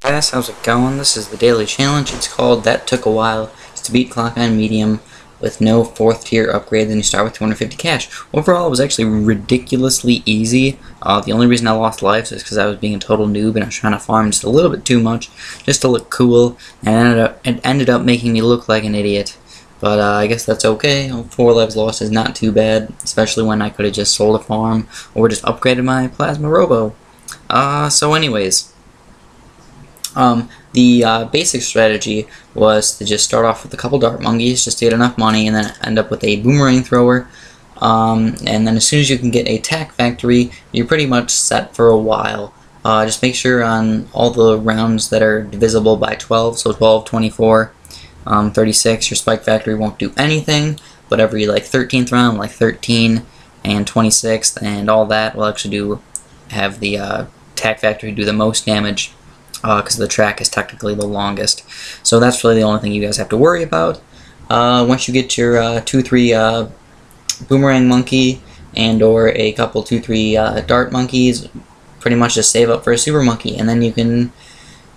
Guys, how's it going? This is the daily challenge. It's called That Took a While. It's to beat Clock on Medium with no 4th tier upgrade, then you start with 250 cash. Overall, it was actually ridiculously easy. The only reason I lost lives is because I was being a total noob and I was trying to farm just a little bit too much, just to look cool, and it ended up making me look like an idiot. But I guess that's okay. 4 lives lost is not too bad, especially when I could have just sold a farm or just upgraded my Plasma Robo. So anyways, the basic strategy was to just start off with a couple dart monkeys, just to get enough money, and then end up with a boomerang thrower. And then as soon as you can get a tack factory, you're pretty much set for a while. Just make sure on all the rounds that are divisible by 12, so 12, 24, 36, your spike factory won't do anything, but every like 13th round, like 13 and 26th and all that will actually have the tack factory do the most damage, because the track is technically the longest. So that's really the only thing you guys have to worry about. Once you get your 2-3 boomerang monkey and or a couple 2-3 dart monkeys, pretty much just save up for a super monkey, and then you can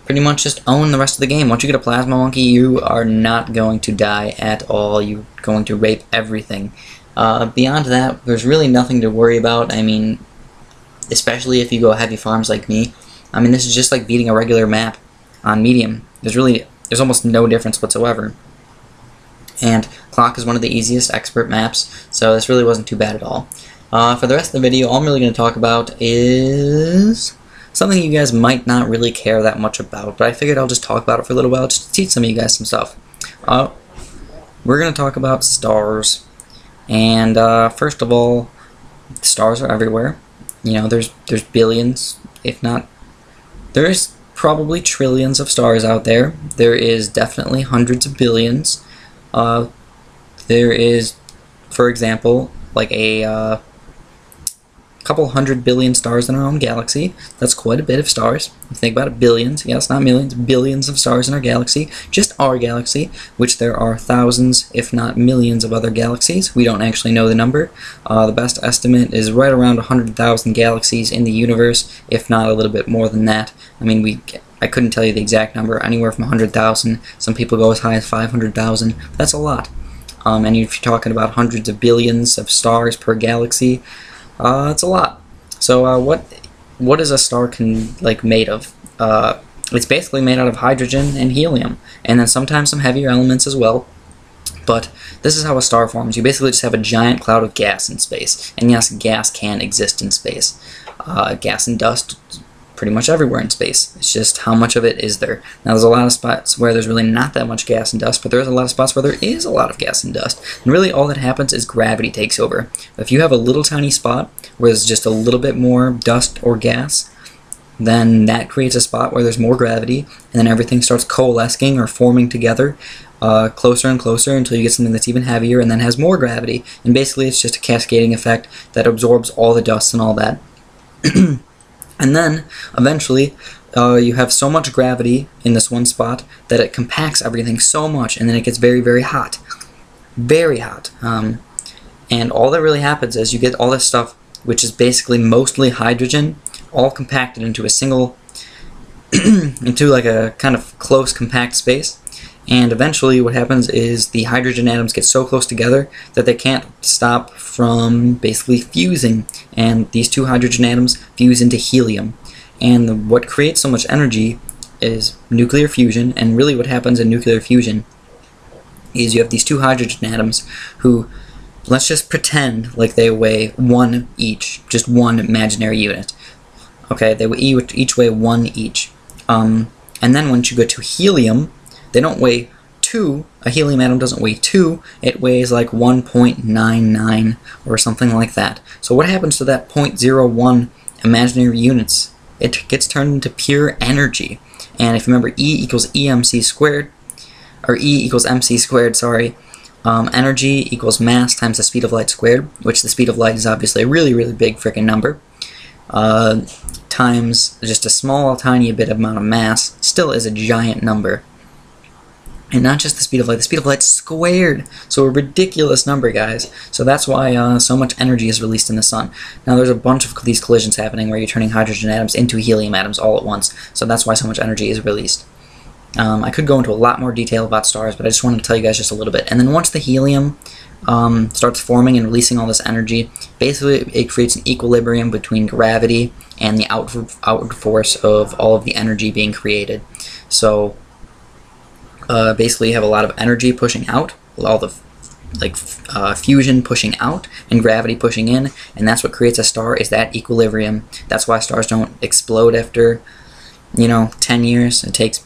pretty much just own the rest of the game. Once you get a plasma monkey, you are not going to die at all. You're going to rape everything. Beyond that, there's really nothing to worry about. I mean, especially if you go heavy farms like me. I mean, this is just like beating a regular map on medium. There's almost no difference whatsoever. And Clock is one of the easiest expert maps, so this really wasn't too bad at all. For the rest of the video, all I'm really going to talk about is something you guys might not really care that much about, but I figured I'll just talk about it for a little while just to teach some of you guys some stuff. We're going to talk about stars. And first of all, stars are everywhere. You know, there's billions, if not, there's probably trillions of stars out there. There is definitely hundreds of billions. There is, for example, like a couple 100 billion stars in our own galaxy. That's quite a bit of stars. If you think about it, billions, yes, not millions, billions of stars in our galaxy. Just our galaxy, which there are thousands, if not millions of other galaxies. We don't actually know the number. The best estimate is right around 100,000 galaxies in the universe, if not a little bit more than that. I mean, I couldn't tell you the exact number, anywhere from 100,000. Some people go as high as 500,000. That's a lot. And if you're talking about hundreds of billions of stars per galaxy, it's a lot. So what is a star made of? It's basically made out of hydrogen and helium, and then sometimes some heavier elements as well. But this is how a star forms. You basically just have a giant cloud of gas in space. And yes, gas can exist in space. Gas and dust pretty much everywhere in space. It's just how much of it is there. Now there's a lot of spots where there's really not that much gas and dust, but there's a lot of spots where there is a lot of gas and dust. And really all that happens is gravity takes over. If you have a little tiny spot where there's just a little bit more dust or gas, then that creates a spot where there's more gravity, and then everything starts coalescing or forming together closer and closer until you get something that's even heavier and then has more gravity. And basically it's just a cascading effect that absorbs all the dust and all that. And then, eventually, you have so much gravity in this one spot that it compacts everything so much, and then it gets very, very hot. Very hot. And all that really happens is you get all this stuff, which is basically mostly hydrogen, all compacted into a single, into like a kind of close, compact space. And eventually what happens is the hydrogen atoms get so close together that they can't stop from basically fusing. And these two hydrogen atoms fuse into helium. And what creates so much energy is nuclear fusion. And really what happens in nuclear fusion is you have these two hydrogen atoms who, let's just pretend like they weigh 1 each, just one imaginary unit. Okay, they each weigh 1 each. And then once you go to helium, they don't weigh 2. A helium atom doesn't weigh 2. It weighs like 1.99 or something like that. So what happens to that 0.01 imaginary units? It gets turned into pure energy. And if you remember, E equals EMC squared, or E equals MC squared, sorry. Energy equals mass times the speed of light squared, which the speed of light is obviously a really, really big freaking number. Times just a small, tiny bit amount of mass still is a giant number. And not just the speed of light, the speed of light squared. So a ridiculous number, guys. So that's why so much energy is released in the sun. Now there's a bunch of these collisions happening where you're turning hydrogen atoms into helium atoms all at once. So that's why so much energy is released. I could go into a lot more detail about stars, but I just wanted to tell you guys just a little bit. And then once the helium starts forming and releasing all this energy, basically it creates an equilibrium between gravity and the outward force of all of the energy being created. So basically you have a lot of energy pushing out, all the fusion pushing out and gravity pushing in, and that's what creates a star, is that equilibrium. That's why stars don't explode after 10 years. It takes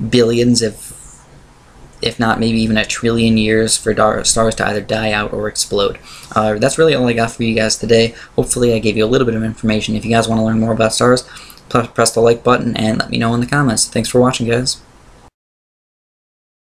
billions, if not maybe even a trillion years for stars to either die out or explode. That's really all I got for you guys today. Hopefully I gave you a little bit of information. If you guys want to learn more about stars, press the like button and let me know in the comments. Thanks for watching, guys.